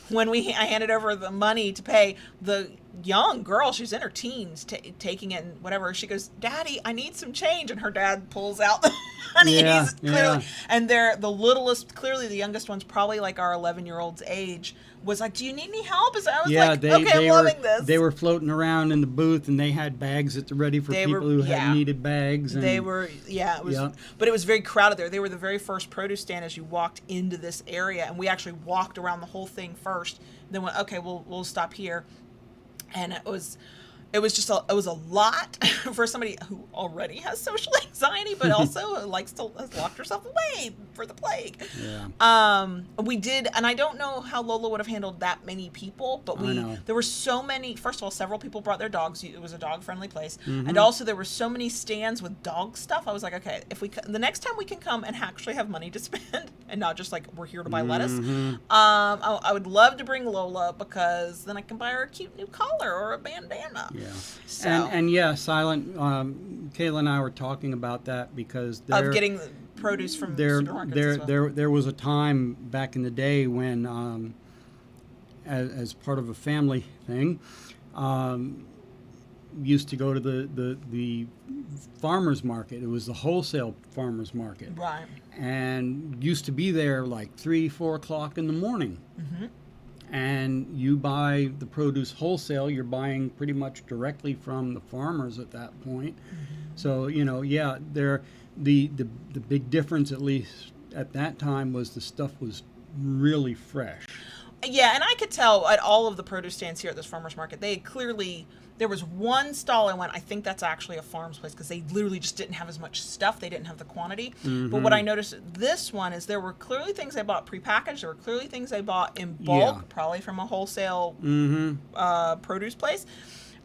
when I handed over the money to pay, the young girl, she's in her teens, taking it and whatever, she goes, Daddy, I need some change, and her dad pulls out the money, and he's clearly, and they're the littlest, clearly the youngest one's probably like our 11-year-old's age, was like, do you need any help? I was like, I'm loving this. They were floating around in the booth, and they had bags at the ready for people who had needed bags. And, it was, but it was very crowded there. They were the very first produce stand as you walked into this area, and we actually walked around the whole thing first, then went, okay, we'll stop here. And it was a lot for somebody who already has social anxiety, but also has locked herself away for the plague. Yeah. We did, and I don't know how Lola would have handled that many people, but there were so many. First of all, several people brought their dogs. It was a dog-friendly place, and also there were so many stands with dog stuff. I was like, okay, if the next time we can come and actually have money to spend, and not just like we're here to buy lettuce. I would love to bring Lola, because then I can buy her a cute new collar or a bandana. Yeah. So. And Silent, Kayla and I were talking about that, because of getting the produce from supermarkets as well. There was a time back in the day when, as part of a family thing, used to go to the farmers market. It was the wholesale farmers market, right? And used to be there like 3-4 o'clock in the morning. And you buy the produce wholesale, you're buying pretty much directly from the farmers at that point. So, the big difference, at least at that time, was the stuff was really fresh. Yeah, and I could tell at all of the produce stands here at this farmer's market, they clearly, there was one stall I went, I think that's actually a farm's place, because they literally just didn't have as much stuff. They didn't have the quantity. But what I noticed at this one is there were clearly things they bought prepackaged. There were clearly things they bought in bulk, probably from a wholesale produce place.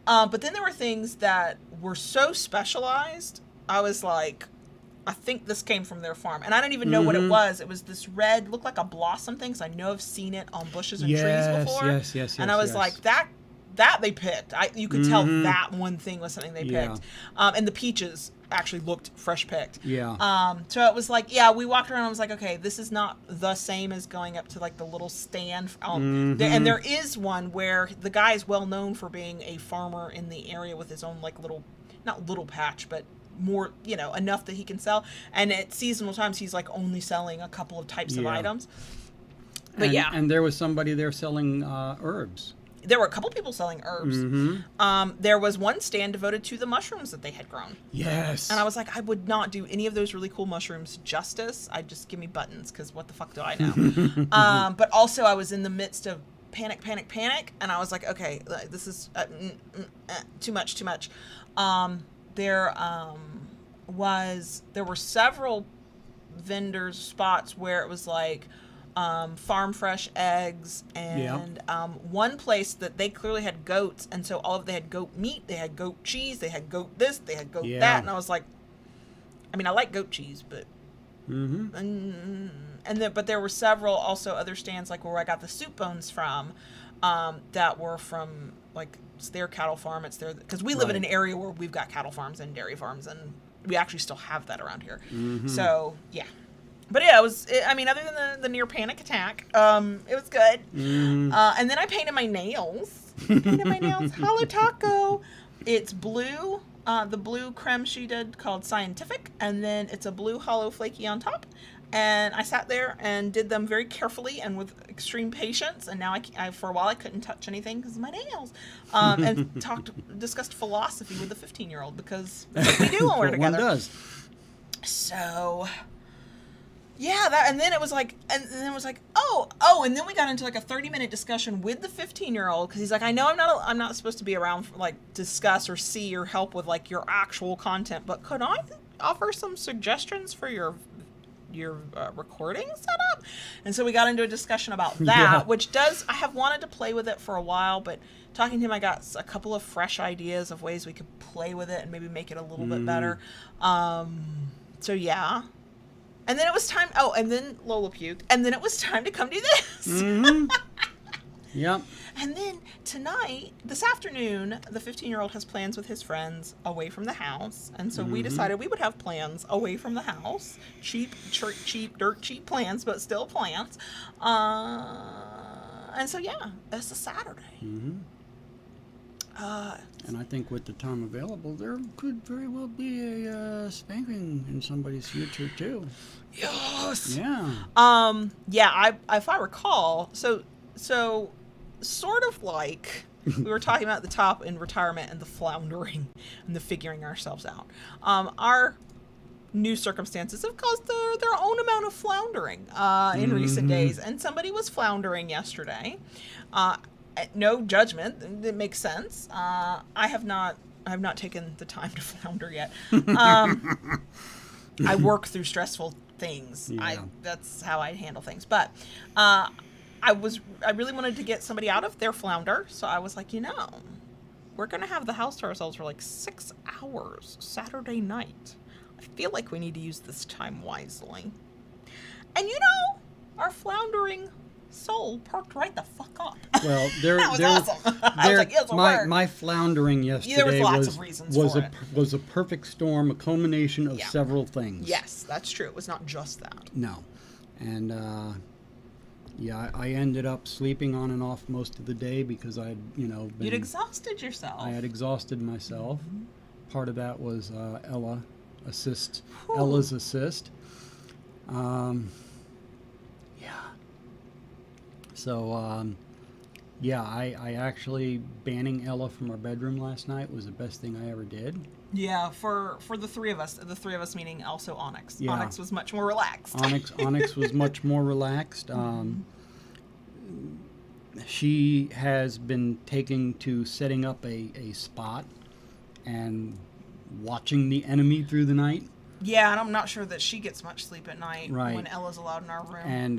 But then there were things that were so specialized, I was like, I think this came from their farm. And I don't even know what it was. It was this red, looked like a blossom thing, because I know I've seen it on bushes and trees before. Yes. And I was like, that they picked. You could tell that one thing was something they picked. And the peaches actually looked fresh picked. Yeah. So it was like, we walked around and I was like, okay, this is not the same as going up to like the little stand. And there is one where the guy is well known for being a farmer in the area with his own like little not little patch, but more, enough that he can sell. And at seasonal times, he's like only selling a couple of types of items. But and there was somebody there selling herbs. There were a couple people selling herbs. There was one stand devoted to the mushrooms that they had grown. Yes. And I was like, I would not do any of those really cool mushrooms justice. I'd just give me buttons, because what the fuck do I know? But also I was in the midst of panic. And I was like, okay, this is too much. There were several vendors spots where it was like, farm fresh eggs, and one place that they clearly had goats, and so they had goat meat, they had goat cheese, they had goat this, they had goat that, and I was like, I mean, I like goat cheese, but but there were several also other stands, like where I got the soup bones from, that were from, like, it's their cattle farm, it's their, because we live in an area where we've got cattle farms and dairy farms, and we actually still have that around here. So yeah. But yeah, other than the near panic attack, it was good. And then I painted my nails. Hollow Taco. It's blue, the blue creme she did called Scientific, and then it's a blue hollow flaky on top. And I sat there and did them very carefully and with extreme patience. And now I for a while I couldn't touch anything because of my nails. And discussed philosophy with the 15-year-old, because that's what we do when we're together. One does. So... yeah, and then it was like, and then we got into like a 30-minute discussion with the 15-year-old, because he's like, I know I'm not supposed to be around for like discuss or see or help with like your actual content, but could I offer some suggestions for your recording setup? And so we got into a discussion about that, which I have wanted to play with it for a while, but talking to him, I got a couple of fresh ideas of ways we could play with it and maybe make it a little bit better. So yeah. And then it was time, and then Lola puked, and then it was time to come do this. Yep. And then this afternoon, the 15-year-old has plans with his friends away from the house, and so we decided we would have plans away from the house. Dirt cheap plans, but still plans. And so, yeah, it's a Saturday. And I think with the time available, there could very well be a spanking in somebody's future too. Yes. Yeah. If I recall, so sort of like we were talking about at the top in retirement and the floundering and the figuring ourselves out. Our new circumstances have caused their own amount of floundering in recent days, and somebody was floundering yesterday. No judgment. It makes sense. I have not taken the time to flounder yet. I work through stressful things. Yeah. That's how I handle things. But I really wanted to get somebody out of their flounder, so I was like, we're gonna have the house to ourselves for like 6 hours Saturday night. I feel like we need to use this time wisely. And our floundering soul perked right the fuck up. Well, that was awesome. I was like, yes, my floundering yesterday there was lots of reasons for it. Was a perfect storm, a culmination of several things. Yes, that's true. It was not just that. No, and I ended up sleeping on and off most of the day because I'd you'd exhausted yourself. I had exhausted myself. Part of that was Ella's assist. So, I actually banning Ella from our bedroom last night was the best thing I ever did. Yeah, for the three of us meaning also Onyx. Yeah. Onyx was much more relaxed. Onyx was much more relaxed. She has been taking to setting up a spot and watching the enemy through the night. Yeah, and I'm not sure that she gets much sleep at night when Ella's allowed in our room. And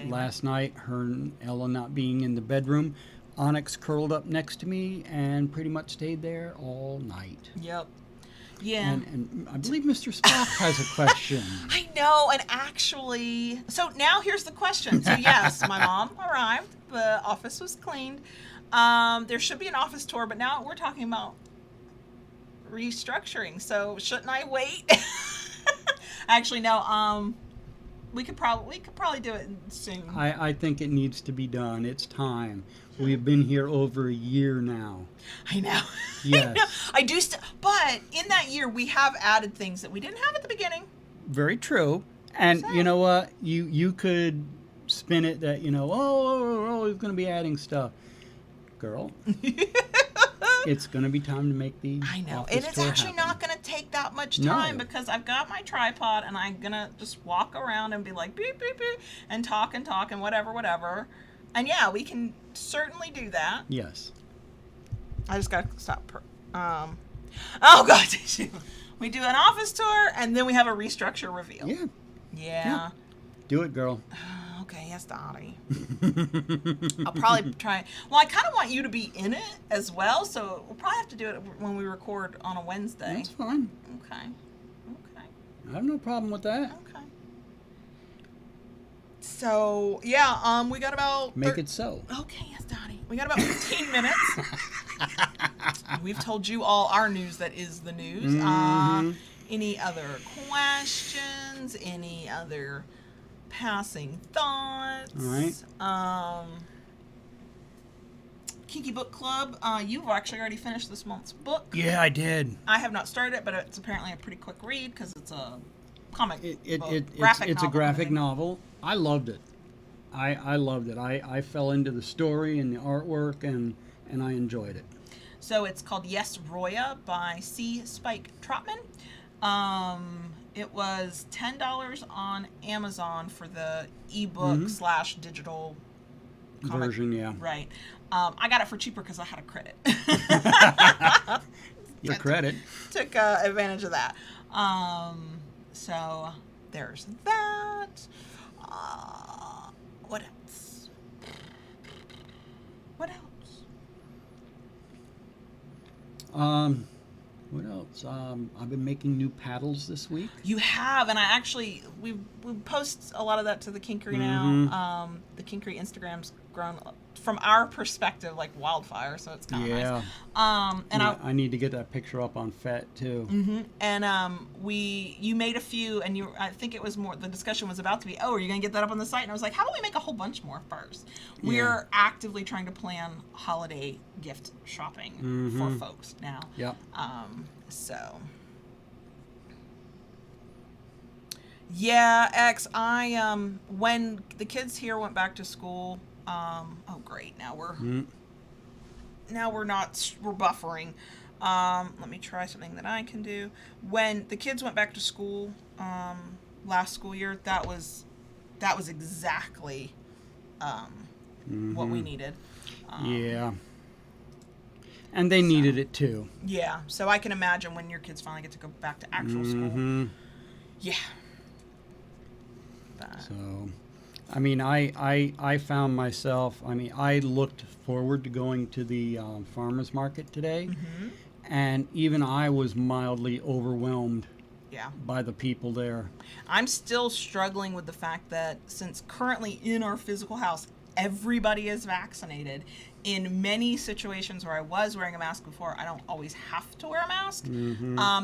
last night, her and Ella not being in the bedroom, Onyx curled up next to me and pretty much stayed there all night. Yep. Yeah. And I believe Mr. Spock has a question. I know, and actually... So now here's the question. So yes, my mom arrived. The office was cleaned. There should be an office tour, but now we're talking about restructuring. So shouldn't I wait? Actually, no. We could probably do it soon. I think it needs to be done. It's time. We've been here over a year now. I know. Yes. I know. I do. But in that year, we have added things that we didn't have at the beginning. Very true. And So- you know what? You could spin it that, he's going to be adding stuff. Girl, it's going to be time to make the I know. office And it's tour actually happen. not going to take that much No. time because I've got my tripod and I'm going to just walk around and be like, beep, beep, beep, and talk and whatever. And yeah, we can certainly do that. Yes. I just got to stop. Oh, God. We do an office tour and then we have a restructure reveal. Yeah. Yeah. Do it, girl. Okay, yes, Dottie. I'll probably try. Well, I kind of want you to be in it as well, so we'll probably have to do it when we record on a Wednesday. That's fine. Okay. I have no problem with that. Okay. So, yeah, we got about... Make it so. Okay, yes, Dottie. We got about 15 minutes. We've told you all our news that is the news. Any other questions? Any other passing thoughts? All right. Kinky Book Club. You've actually already finished this month's book. Yeah, I did. I have not started it, but it's apparently a pretty quick read because it's a comic book. It's a graphic novel. I loved it. I loved it. I fell into the story and the artwork, and I enjoyed it. So it's called Yes, Roya by C. Spike Trotman. It was $10 on Amazon for the ebook / digital comic version. Yeah. Right. I got it for cheaper because I had a credit. Your credit. Took advantage of that. So there's that. What else? What else? What else? I've been making new paddles this week. You have, and we post a lot of that to the Kinkery now. The Kinkery Instagram's grown from our perspective like wildfire, so it's kind of nice. And I need to get that picture up on FET too. And you made a few, and I think it was more. The discussion was about to be, are you gonna get that up on the site? And I was like, how about we make a whole bunch more first? We're actively trying to plan holiday gift shopping for folks now. Yep. So. Yeah, when the kids here went back to school, great. Now we're buffering. Let me try something that I can do. When the kids went back to school, last school year, that was exactly, what we needed. Yeah. And they needed it too. Yeah. So I can imagine when your kids finally get to go back to actual school. Yeah. So, I mean, I found myself, I looked forward to going to the farmer's market today, and even I was mildly overwhelmed by the people there. I'm still struggling with the fact that since currently in our physical house, everybody is vaccinated. In many situations where I was wearing a mask before, I don't always have to wear a mask.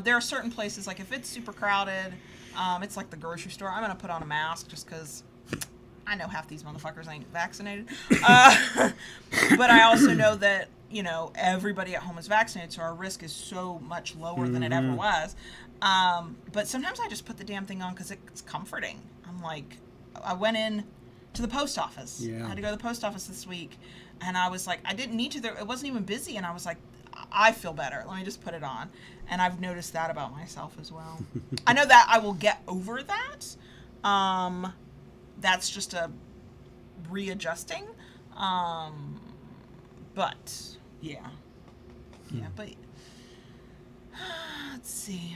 There are certain places, like if it's super crowded, it's like the grocery store, I'm going to put on a mask just because I know half these motherfuckers ain't vaccinated. But I also know that, everybody at home is vaccinated, so our risk is so much lower than it ever was. But sometimes I just put the damn thing on because it's comforting. I'm like, I went in to the post office. Yeah. I had to go to the post office this week. And I was like, I didn't need to. It wasn't even busy. And I was like, I feel better. Let me just put it on. And I've noticed that about myself as well. I know that I will get over that. That's just a readjusting. But, yeah. Yeah, but let's see.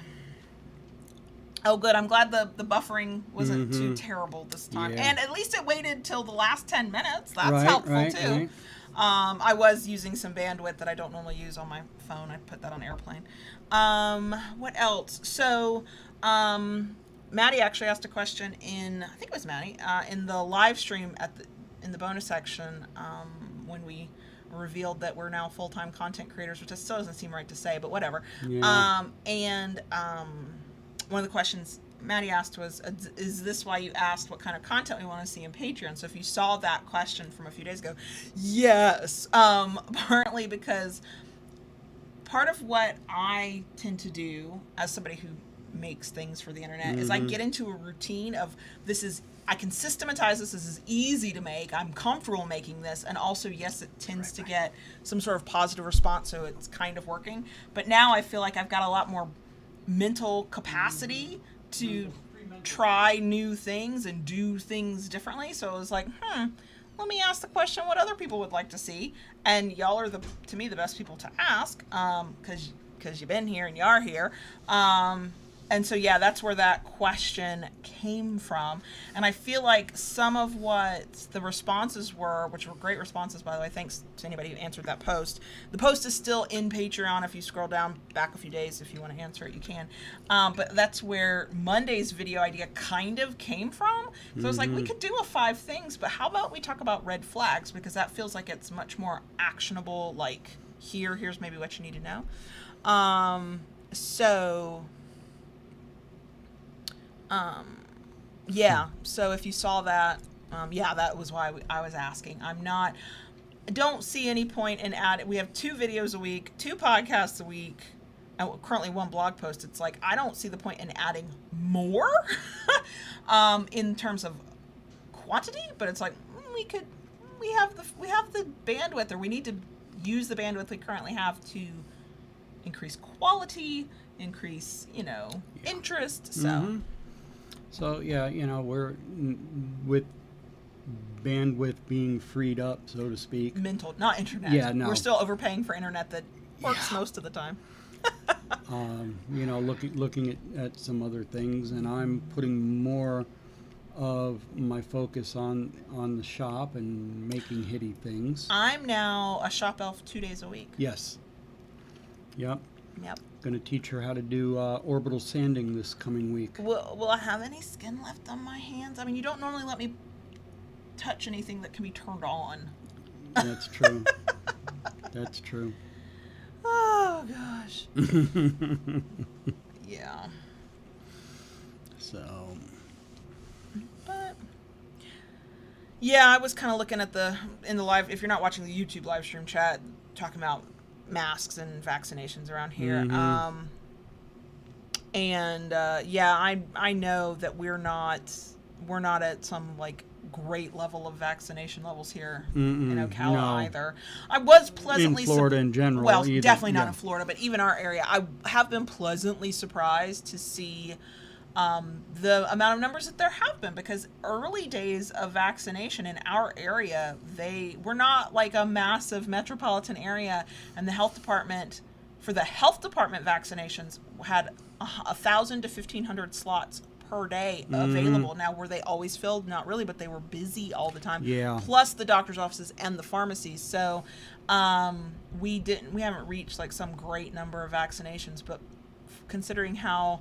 Oh, good. I'm glad the buffering wasn't too terrible this time. Yeah. And at least it waited till the last 10 minutes. That's helpful, too. Right. I was using some bandwidth that I don't normally use on my phone. I put that on airplane. What else? So, Maddie actually asked a question I think it was Maddie, in the live stream in the bonus section, when we revealed that we're now full-time content creators, which still doesn't seem right to say, but whatever. Yeah. One of the questions Maddie asked was, is this why you asked what kind of content we want to see in Patreon? So if you saw that question from a few days ago, yes. Partly because part of what I tend to do as somebody who makes things for the internet is I get into a routine of I can systematize this is easy to make, I'm comfortable making this, and also yes, it tends to get some sort of positive response, so it's kind of working. But now I feel like I've got a lot more mental capacity to try new things and do things differently. So it was like, let me ask the question what other people would like to see. And y'all are to me the best people to ask, because you've been here and you are here. And so, yeah, that's where that question came from. And I feel like some of what the responses were, which were great responses, by the way, thanks to anybody who answered that post. The post is still in Patreon. If you scroll down back a few days, if you want to answer it, you can. But that's where Monday's video idea kind of came from. So I was like, we could do a 5 things, but how about we talk about red flags? Because that feels like it's much more actionable, like, here's maybe what you need to know. Yeah, so if you saw that, that was why I was asking. I don't see any point in we have 2 videos a week, 2 podcasts a week, and currently 1 blog post. It's like, I don't see the point in adding more, in terms of quantity, but it's like, we have the bandwidth, or we need to use the bandwidth we currently have to increase quality, increase, interest, so... So, yeah, we're with bandwidth being freed up, so to speak. Mental, not internet. Yeah, no. We're still overpaying for internet that works most of the time. Looking at some other things, and I'm putting more of my focus on the shop and making hitty things. I'm now a shop elf 2 days a week. Yes. Yep. Yep. Going to teach her how to do orbital sanding this coming week. Will I have any skin left on my hands? I mean, you don't normally let me touch anything that can be turned on. That's true. That's true. Oh, gosh. Yeah. So. But. Yeah, I was kind of looking at in the live, if you're not watching the YouTube live stream chat, talking about masks and vaccinations around here. I know that we're not at some like great level of vaccination levels here in Ocala either. I was pleasantly in Florida in general. Well, either. Definitely not in Florida, but even our area, I have been pleasantly surprised to see the amount of numbers that there have been, because early days of vaccination in our area, we're not like a massive metropolitan area, and the health department vaccinations had 1,000 to 1,500 slots per day available. Now, were they always filled? Not really, but they were busy all the time. Yeah. Plus the doctor's offices and the pharmacies. So we haven't reached like some great number of vaccinations, but considering how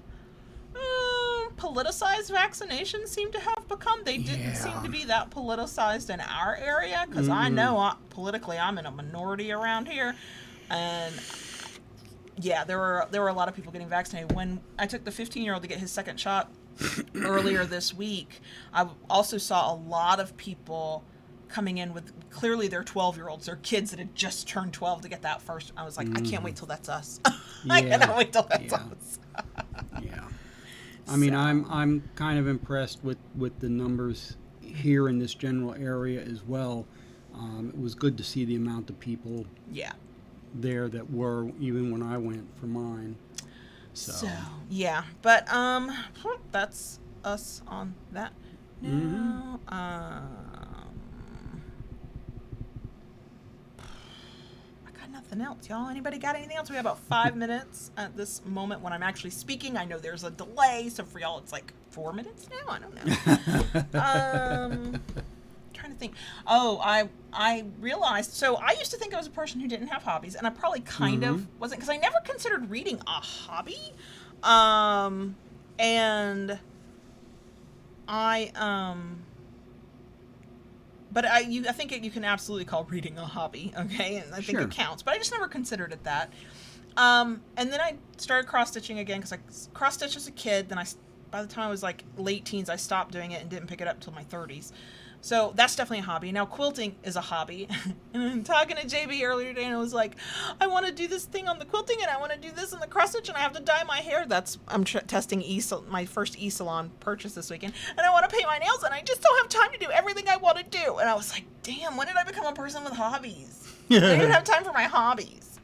politicized vaccinations seem to have become, they didn't seem to be that politicized in our area, because I know politically I'm in a minority around here, and there were a lot of people getting vaccinated. When I took the 15-year-old to get his second shot earlier this week, I also saw a lot of people coming in with clearly their 12-year-olds, their kids that had just turned 12 to get that first. I was like, I can't wait till that's us. I cannot wait till that's us. Yeah. I mean, I'm kind of impressed with the numbers here in this general area as well. It was good to see the amount of people there that were, even when I went for mine. So yeah, but that's us on that. Now, I got nothing else, y'all. Anybody got anything else? We have about 5 minutes at this moment when I'm actually speaking. I know there's a delay, so for y'all it's like 4 minutes now. I don't know. Trying to think. Oh, I realized. So I used to think I was a person who didn't have hobbies, and I probably kind of wasn't, because I never considered reading a hobby. And but I think you can absolutely call reading a hobby, okay? And I think it counts, but I just never considered it that. And then I started cross-stitching again, because I cross-stitched as a kid, then I by the time I was like late teens, I stopped doing it and didn't pick it up until my 30s. So that's definitely a hobby. Now quilting is a hobby. And I'm talking to JB earlier today, and I was like, I want to do this thing on the quilting, and I want to do this in the cross stitch, and I have to dye my hair. I'm testing my first e-salon purchase this weekend, and I want to paint my nails, and I just don't have time to do everything I want to do. And I was like, damn, when did I become a person with hobbies? I don't even have time for my hobbies.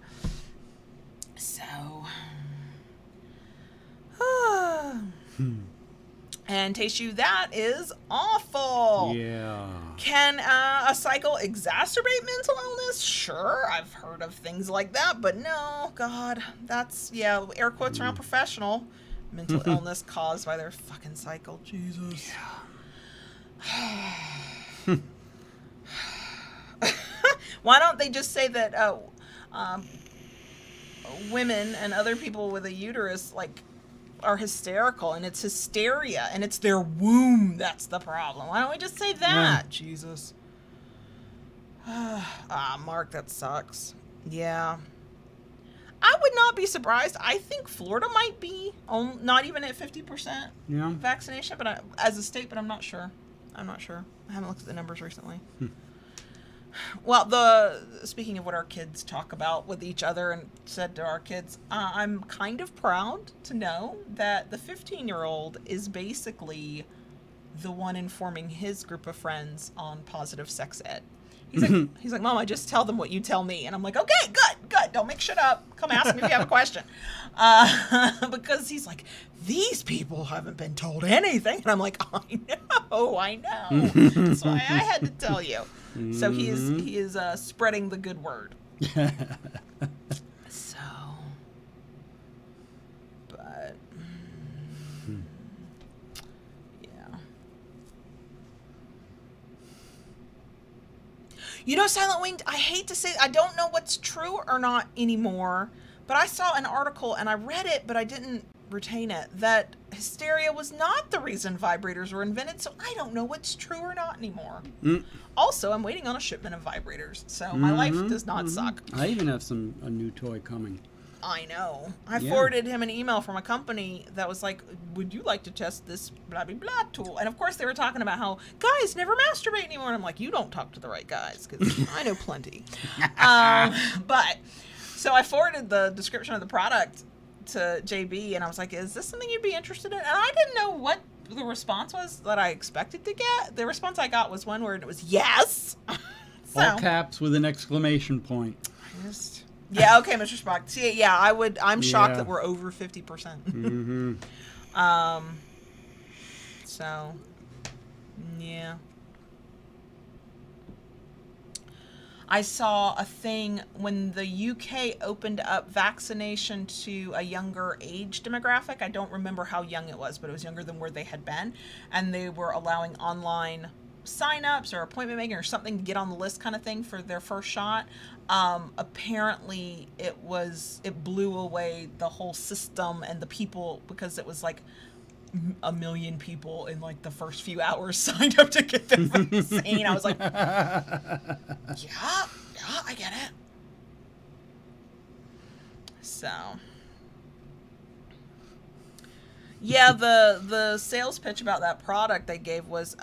So, and Taste that is awful. Yeah. Can a cycle exacerbate mental illness? Sure, I've heard of things like that, but no, God, that's, air quotes around professional. Mental illness caused by their fucking cycle. Jesus. Yeah. Why don't they just say that women and other people with a uterus, like, are hysterical, and it's hysteria, and it's their womb that's the problem? Why don't we just say that? Yeah. Jesus. Mark, that sucks. Yeah. I would not be surprised. I think Florida might be not even at 50% vaccination, but as a state, but I'm not sure. I haven't looked at the numbers recently. Well, speaking of what our kids talk about with each other and said to our kids, I'm kind of proud to know that the 15-year-old is basically the one informing his group of friends on positive sex ed. He's like, Mom, I just tell them what you tell me. And I'm like, okay, good. Don't make shit up. Come ask me if you have a question. Because he's like, these people haven't been told anything. And I'm like, I know. That's why I had to tell you. So he is spreading the good word. So, but, yeah. You know, Silent Winged, I hate to say, I don't know what's true or not anymore, but I saw an article and I read it, but I didn't retain it, that hysteria was not the reason vibrators were invented, so I don't know what's true or not anymore. Also, I'm waiting on a shipment of vibrators, so my life does not suck. I even have a new toy coming. I know. I forwarded him an email from a company that was like, would you like to test this blah, blah, blah tool? And of course they were talking about how guys never masturbate anymore. And I'm like, you don't talk to the right guys, because I know plenty. But, so I forwarded the description of the product to JB, and I was like, is this something you'd be interested in? And I didn't know what the response was that I expected to get. The response I got was one word, and it was yes. So, all caps with an exclamation point. Yeah, okay, Mr. Spock. See, yeah, I'm shocked that we're over 50%. So, yeah. I saw a thing when the UK opened up vaccination to a younger age demographic. I don't remember how young it was, but it was younger than where they had been. And they were allowing online sign-ups or appointment making or something to get on the list kind of thing for their first shot. Apparently it blew away the whole system and the people, because it was like 1 million people in like the first few hours signed up to get the vaccine. I was like, yeah, I get it. So, yeah, the sales pitch about that product they gave was,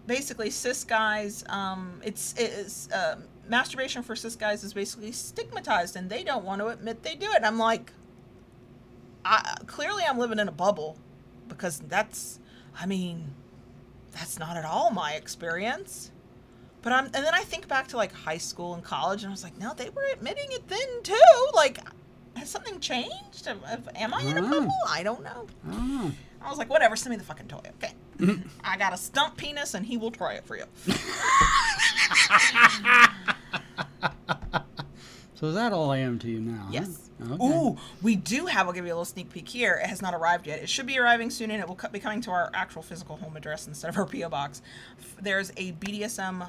basically cis guys, masturbation for cis guys is basically stigmatized, and they don't want to admit they do it. And I'm like, clearly I'm living in a bubble, because that's not at all my experience. But and then I think back to like high school and college, and I was like, no, they were admitting it then too. Like, has something changed? Am I in a bubble? I don't know. I was like, whatever, send me the fucking toy, okay? I got a stump penis, and he will try it for you. So is that all I am to you now? Yes. Huh? Okay. Ooh, we do have, I'll give you a little sneak peek here. It has not arrived yet. It should be arriving soon, and it will be coming to our actual physical home address instead of our P.O. box. There's a BDSM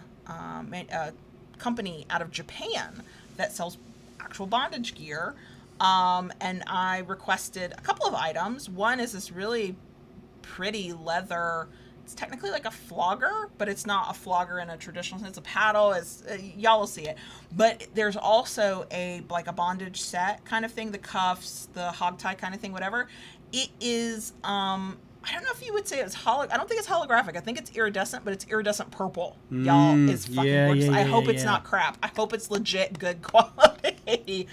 company out of Japan that sells actual bondage gear. And I requested a couple of items. One is this really pretty leather it's technically like a flogger, but it's not a flogger in a traditional sense. It's a paddle. It's y'all will see it. But there's also a bondage set kind of thing, the cuffs, the hog tie kind of thing, whatever. It is I don't know if you would say it's I don't think it's holographic. I think it's iridescent, but it's iridescent purple. Y'all, it's fucking gorgeous. I hope it's not crap. I hope it's legit good quality.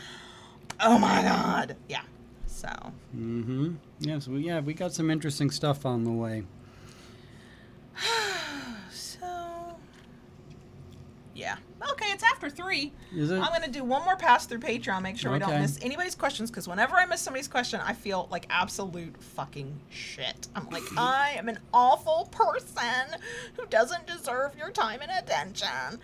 Oh my god. Yeah. So. Mm-hmm. Yes, we got some interesting stuff on the way. So. Yeah. Okay, it's after 3. Is it? I'm going to do one more pass through Patreon, make sure we don't Okay. miss anybody's questions, because whenever I miss somebody's question, I feel like absolute fucking shit. I'm like, I am an awful person who doesn't deserve your time and attention.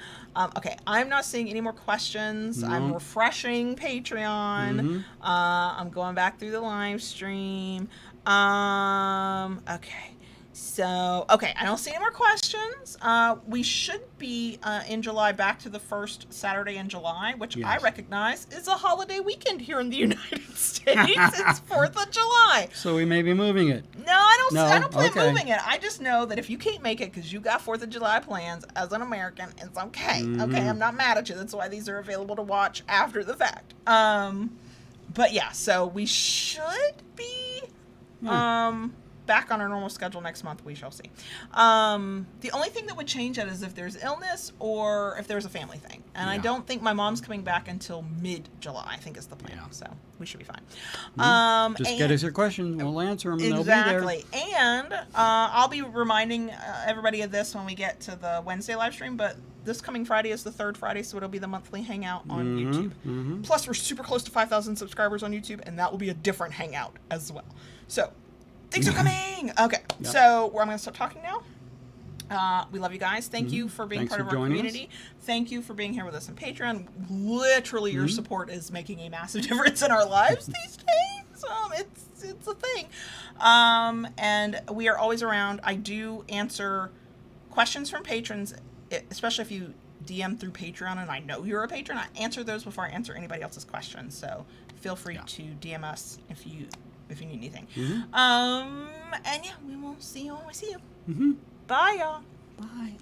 Okay, I'm not seeing any more questions. No. I'm refreshing Patreon. Mhm. I'm going back through the live stream. Okay. So, okay, I don't see any more questions. We should be in July back to the first Saturday in July, which I Yes. recognize is a holiday weekend here in the United States. It's 4th of July. So we may be moving it. No, I don't plan Okay. moving it. I just know that if you can't make it because you got 4th of July plans as an American, it's okay. Okay, I'm not mad at you. That's why these are available to watch after the fact. But yeah, so we should be back on our normal schedule next month. We shall see. The only thing that would change that is if there's illness or if there's a family thing. And I Yeah. don't think my mom's coming back until mid-July, I think is the plan. Yeah. So we should be fine. Just get us your questions. We'll answer them, and Exactly. And I'll be reminding everybody of this when we get to the Wednesday live stream, but this coming Friday is the 3rd Friday, so it'll be the monthly hangout on YouTube. Plus, we're super close to 5,000 subscribers on YouTube, and that will be a different hangout as well. So, thanks for coming! Okay, so I'm going to stop talking now. We love you guys. Thank you for being Thanks part for of our joining community. Thank you for being here with us on Patreon. Literally, your support is making a massive difference in our lives these days. It's a thing. And we are always around. I do answer questions from patrons, especially if you DM through Patreon and I know you're a patron. I answer those before I answer anybody else's questions. So feel free to DM us if you need anything. And yeah, we will see you when we see you. Bye, y'all. Bye.